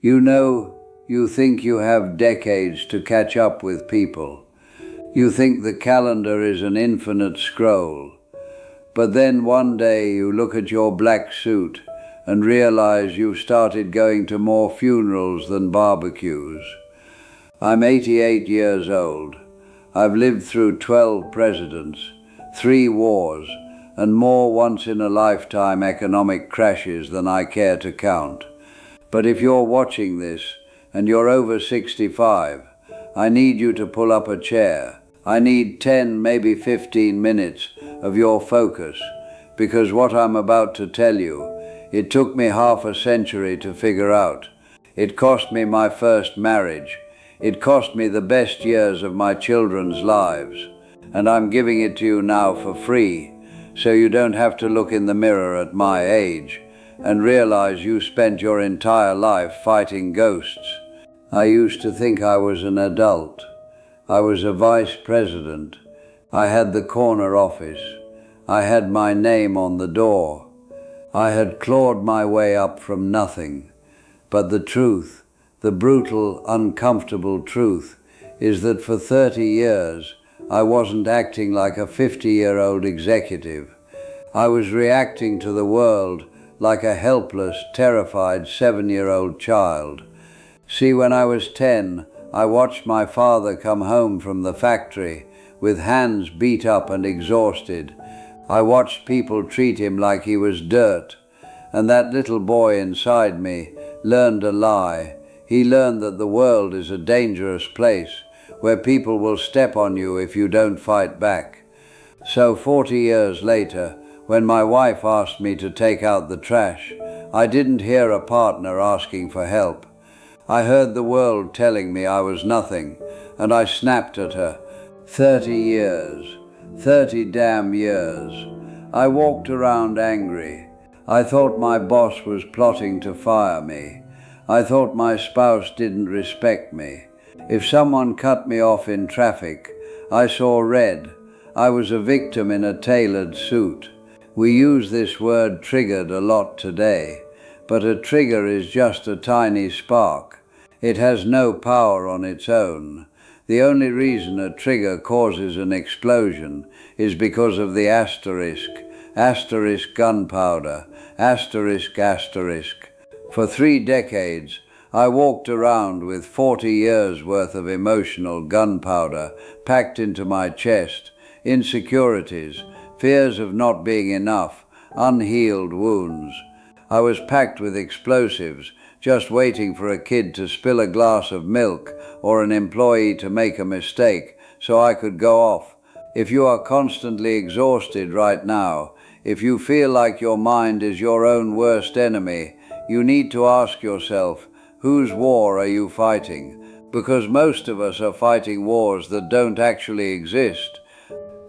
You know, you think you have decades to catch up with people. You think the calendar is an infinite scroll. But then one day you look at your black suit and realize you've started going to more funerals than barbecues. I'm 88 years old. I've lived through 12 presidents, 3 wars, and more once-in-a-lifetime economic crashes than I care to count. But if you're watching this, and you're over 65, I need you to pull up a chair. I need 10, maybe 15 minutes of your focus, because what I'm about to tell you, it took me half a century to figure out. It cost me my first marriage. It cost me the best years of my children's lives. And I'm giving it to you now for free, so you don't have to look in the mirror at my age and realize you spent your entire life fighting ghosts. I used to think I was an adult. I was a vice president. I had the corner office. I had my name on the door. I had clawed my way up from nothing. But the truth, the brutal, uncomfortable truth, is that for 30 years I wasn't acting like a 50-year-old executive. I was reacting to the world like a helpless, terrified 7-year-old child. See, when I was 10, I watched my father come home from the factory with hands beat up and exhausted. I watched people treat him like he was dirt. And that little boy inside me learned a lie. He learned that the world is a dangerous place where people will step on you if you don't fight back. So 40 years later, when my wife asked me to take out the trash, I didn't hear a partner asking for help. I heard the world telling me I was nothing, and I snapped at her. 30 years. 30 damn years. I walked around angry. I thought my boss was plotting to fire me. I thought my spouse didn't respect me. If someone cut me off in traffic, I saw red. I was a victim in a tailored suit. We use this word triggered a lot today, but a trigger is just a tiny spark. It has no power on its own. The only reason a trigger causes an explosion is because of the asterisk gunpowder, asterisk. For 3 decades, I walked around with 40 years' worth of emotional gunpowder packed into my chest, insecurities, fears of not being enough, unhealed wounds. I was packed with explosives, just waiting for a kid to spill a glass of milk or an employee to make a mistake so I could go off. If you are constantly exhausted right now, if you feel like your mind is your own worst enemy, you need to ask yourself, whose war are you fighting? Because most of us are fighting wars that don't actually exist.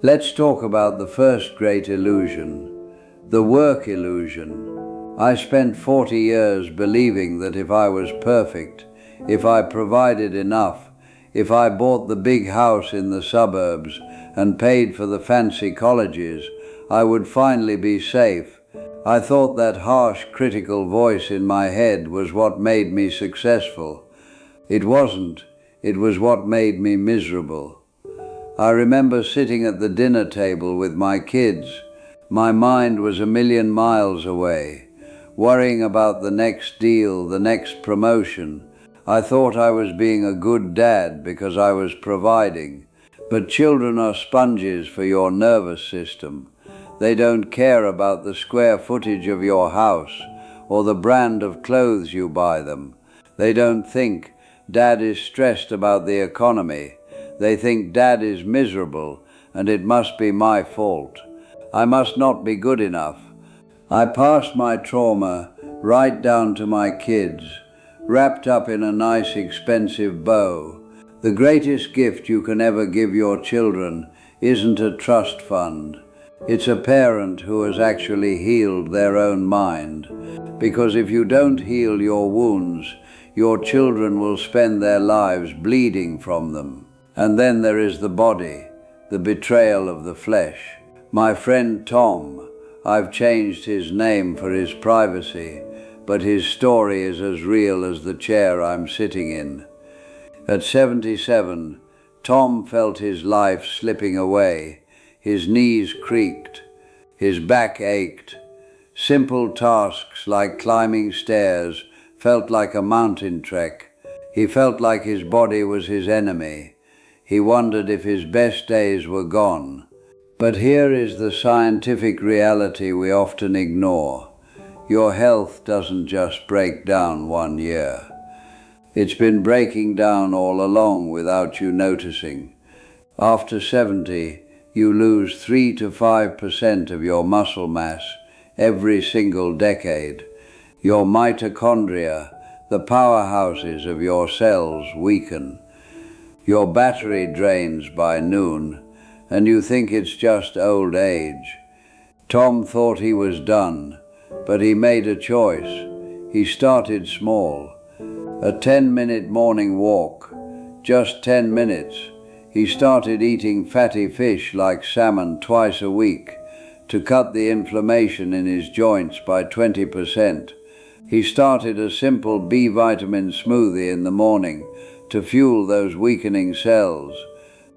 Let's talk about the first great illusion, the work illusion. I spent 40 years believing that if I was perfect, if I provided enough, if I bought the big house in the suburbs and paid for the fancy colleges, I would finally be safe. I thought that harsh, critical voice in my head was what made me successful. It wasn't. It was what made me miserable. I remember sitting at the dinner table with my kids. My mind was a million miles away, worrying about the next deal, the next promotion. I thought I was being a good dad because I was providing. But children are sponges for your nervous system. They don't care about the square footage of your house or the brand of clothes you buy them. They don't think Dad is stressed about the economy. They think Dad is miserable and it must be my fault. I must not be good enough. I passed my trauma right down to my kids, wrapped up in a nice expensive bow. The greatest gift you can ever give your children isn't a trust fund. It's a parent who has actually healed their own mind. Because if you don't heal your wounds, your children will spend their lives bleeding from them. And then there is the body, the betrayal of the flesh. My friend Tom, I've changed his name for his privacy, but his story is as real as the chair I'm sitting in. At 77, Tom felt his life slipping away. His knees creaked. His back ached. Simple tasks like climbing stairs felt like a mountain trek. He felt like his body was his enemy. He wondered if his best days were gone. But here is the scientific reality we often ignore. Your health doesn't just break down one year. It's been breaking down all along without you noticing. After 70, you lose 3 to 5% of your muscle mass every single decade. Your mitochondria, the powerhouses of your cells, weaken. Your battery drains by noon, and you think it's just old age. Tom thought he was done, but he made a choice. He started small. A 10-minute morning walk, just 10 minutes. He started eating fatty fish like salmon twice a week to cut the inflammation in his joints by 20%. He started a simple B vitamin smoothie in the morning to fuel those weakening cells.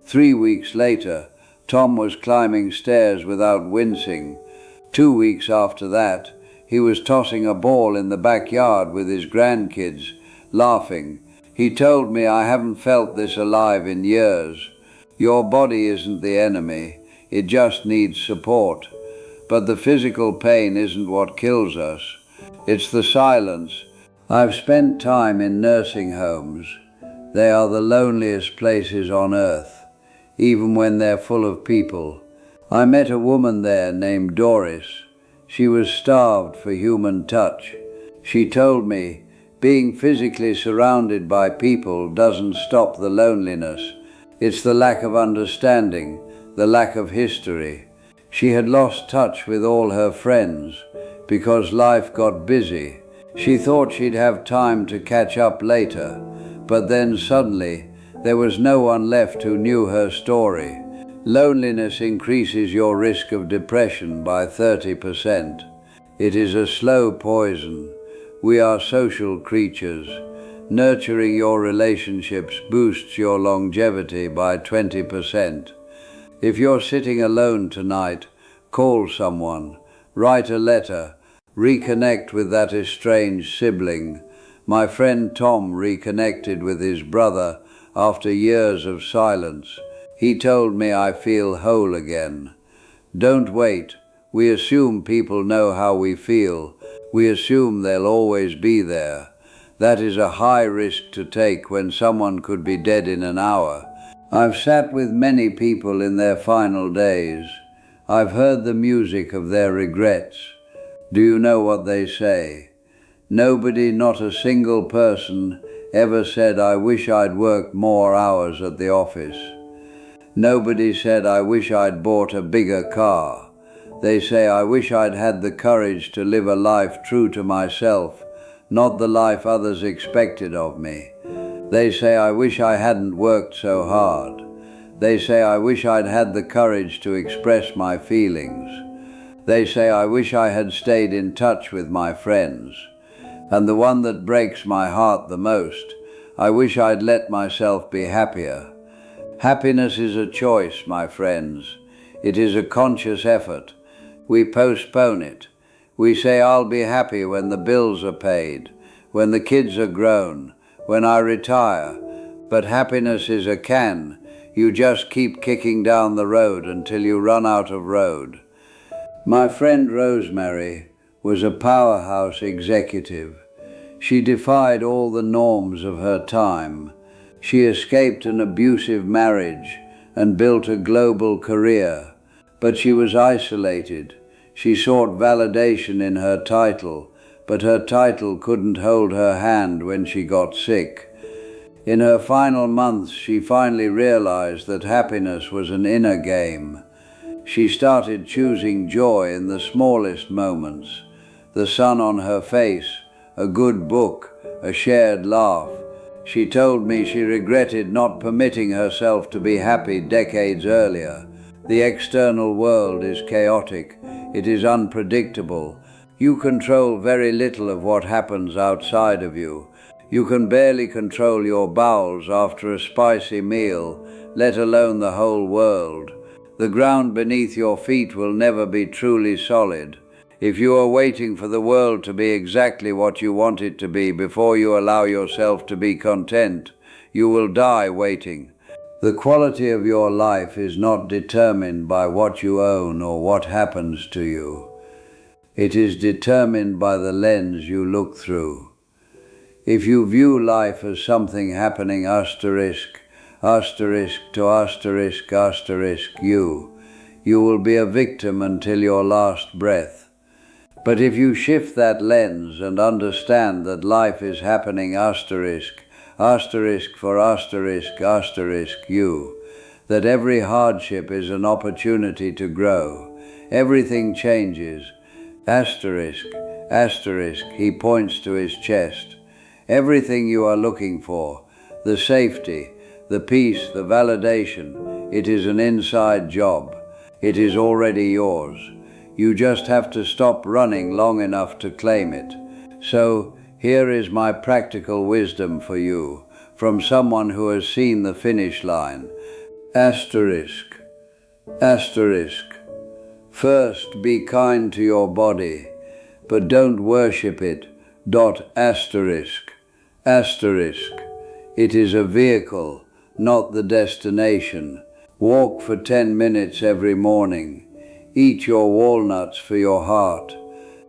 3 weeks later, Tom was climbing stairs without wincing. 2 weeks after that, he was tossing a ball in the backyard with his grandkids, laughing. He told me, "I haven't felt this alive in years." Your body isn't the enemy. It just needs support. But the physical pain isn't what kills us. It's the silence. I've spent time in nursing homes. They are the loneliest places on earth, even when they're full of people. I met a woman there named Doris. She was starved for human touch. She told me, being physically surrounded by people doesn't stop the loneliness. It's the lack of understanding, the lack of history. She had lost touch with all her friends because life got busy. She thought she'd have time to catch up later, but then suddenly there was no one left who knew her story. Loneliness increases your risk of depression by 30%. It is a slow poison. We are social creatures. Nurturing your relationships boosts your longevity by 20%. If you're sitting alone tonight, call someone, write a letter, reconnect with that estranged sibling. My friend Tom reconnected with his brother after years of silence. He told me, "I feel whole again." Don't wait. We assume people know how we feel. We assume they'll always be there. That is a high risk to take when someone could be dead in an hour. I've sat with many people in their final days. I've heard the music of their regrets. Do you know what they say? Nobody, not a single person, ever said, "I wish I'd worked more hours at the office." Nobody said, "I wish I'd bought a bigger car." They say, "I wish I'd had the courage to live a life true to myself, not the life others expected of me." They say, "I wish I hadn't worked so hard." They say, "I wish I'd had the courage to express my feelings." They say, "I wish I had stayed in touch with my friends." And the one that breaks my heart the most, "I wish I'd let myself be happier." Happiness is a choice, my friends. It is a conscious effort. We postpone it. We say, "I'll be happy when the bills are paid, when the kids are grown, when I retire." But happiness is a can. You just keep kicking down the road until you run out of road. My friend Rosemary was a powerhouse executive. She defied all the norms of her time. She escaped an abusive marriage and built a global career. But she was isolated. She sought validation in her title, but her title couldn't hold her hand when she got sick. In her final months, she finally realized that happiness was an inner game. She started choosing joy in the smallest moments. The sun on her face, a good book, a shared laugh. She told me she regretted not permitting herself to be happy decades earlier. The external world is chaotic. It is unpredictable. You control very little of what happens outside of you. You can barely control your bowels after a spicy meal, let alone the whole world. The ground beneath your feet will never be truly solid. If you are waiting for the world to be exactly what you want it to be before you allow yourself to be content, you will die waiting. The quality of your life is not determined by what you own or what happens to you. It is determined by the lens you look through. If you view life as something happening asterisk to asterisk you will be a victim until your last breath. But if you shift that lens and understand that life is happening asterisk for asterisk you, that every hardship is an opportunity to grow, everything changes. Asterisk, he points to his chest. Everything you are looking for, the safety, the peace, the validation, it is an inside job. It is already yours. You just have to stop running long enough to claim it. So, here is my practical wisdom for you, from someone who has seen the finish line. Asterisk. First, be kind to your body, but don't worship it. Asterisk. It is a vehicle, not the destination. Walk for 10 minutes every morning. Eat your walnuts for your heart.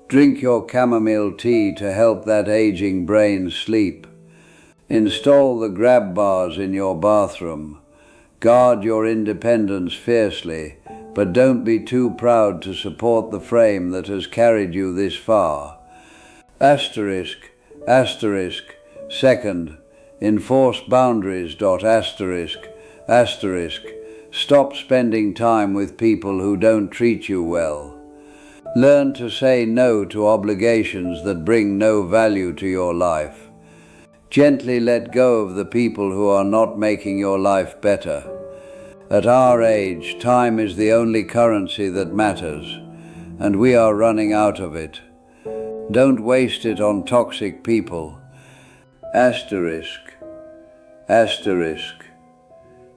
Drink your chamomile tea to help that aging brain sleep. Install the grab bars in your bathroom. Guard your independence fiercely, but don't be too proud to support the frame that has carried you this far. Asterisk. Second, enforce boundaries. Asterisk. Stop spending time with people who don't treat you well. Learn to say no to obligations that bring no value to your life. Gently let go of the people who are not making your life better. At our age, time is the only currency that matters, and we are running out of it. Don't waste it on toxic people. Asterisk.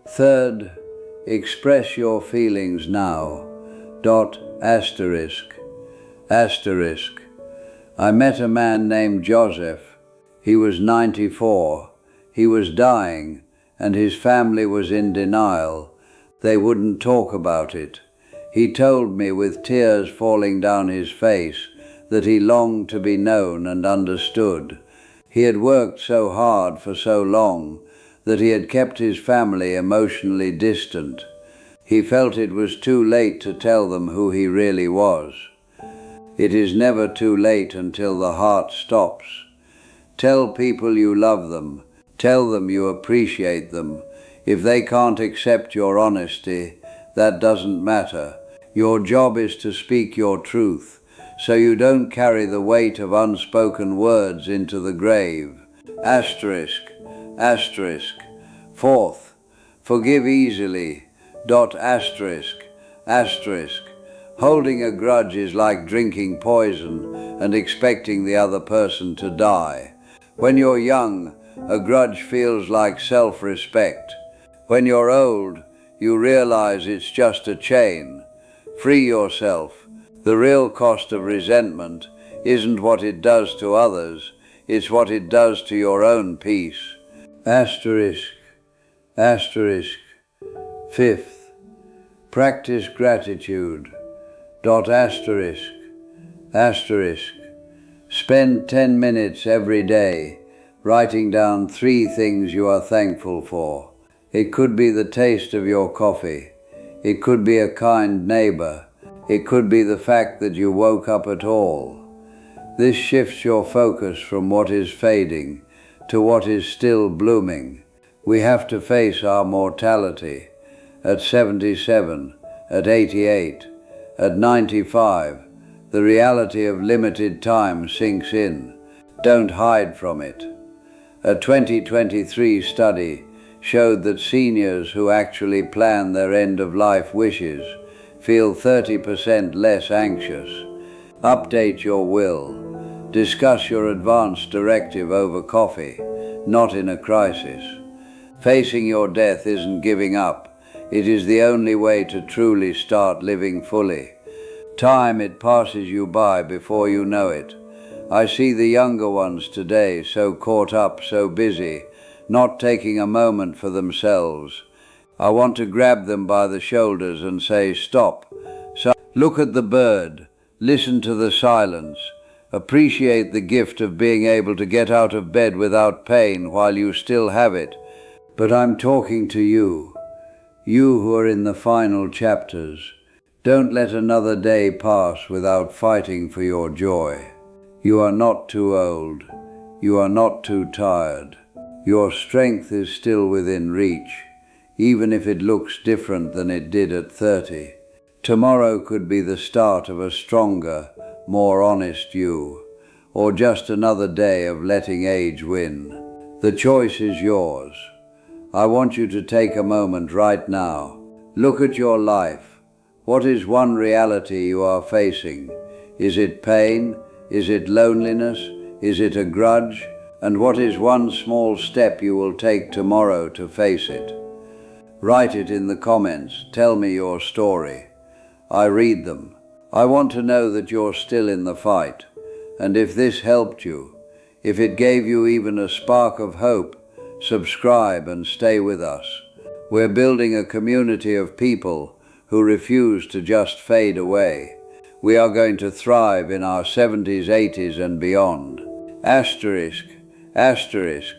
Third, express your feelings now. Asterisk. I met a man named Joseph. He was 94. He was dying, and his family was in denial. They wouldn't talk about it. He told me with tears falling down his face that he longed to be known and understood. He had worked so hard for so long that he had kept his family emotionally distant. He felt it was too late to tell them who he really was. It is never too late until the heart stops. Tell people you love them. Tell them you appreciate them. If they can't accept your honesty, that doesn't matter. Your job is to speak your truth, so you don't carry the weight of unspoken words into the grave. Asterisk. Fourth, forgive easily. Asterisk. Holding a grudge is like drinking poison and expecting the other person to die. When you're young, a grudge feels like self-respect. When you're old, you realize it's just a chain. Free yourself. The real cost of resentment isn't what it does to others, it's what it does to your own peace. Asterisk. Fifth, practice gratitude. Asterisk. Spend 10 minutes every day writing down 3 things you are thankful for. It could be the taste of your coffee. It could be a kind neighbor. It could be the fact that you woke up at all. This shifts your focus from what is fading to what is still blooming. We have to face our mortality. At 77, at 88, at 95, the reality of limited time sinks in. Don't hide from it. A 2023 study showed that seniors who actually plan their end-of-life wishes feel 30% less anxious. Update your will. Discuss your advance directive over coffee, not in a crisis. Facing your death isn't giving up. It is the only way to truly start living fully. Time, it passes you by before you know it. I see the younger ones today so caught up, so busy, not taking a moment for themselves. I want to grab them by the shoulders and say, stop. So look at the bird, listen to the silence, appreciate the gift of being able to get out of bed without pain while you still have it. But I'm talking to you, you who are in the final chapters. Don't let another day pass without fighting for your joy. You are not too old. You are not too tired. Your strength is still within reach, even if it looks different than it did at 30. Tomorrow could be the start of a stronger, more honest you, or just another day of letting age win. The choice is yours. I want you to take a moment right now. Look at your life. What is one reality you are facing? Is it pain? Is it loneliness? Is it a grudge? And what is one small step you will take tomorrow to face it? Write it in the comments. Tell me your story. I read them. I want to know that you're still in the fight. And if this helped you, if it gave you even a spark of hope, subscribe and stay with us. We're building a community of people who refuse to just fade away. We are going to thrive in our 70s, 80s and beyond. Asterisk, asterisk.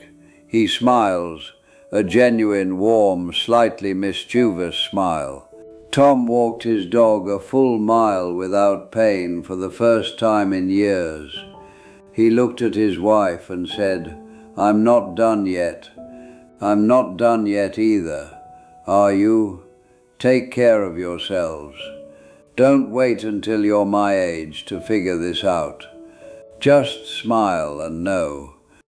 He smiles, a genuine, warm, slightly mischievous smile. Tom walked his dog a full mile without pain for the first time in years. He looked at his wife and said, I'm not done yet. I'm not done yet either. Are you? Take care of yourselves. Don't wait until you're my age to figure this out. Just smile and know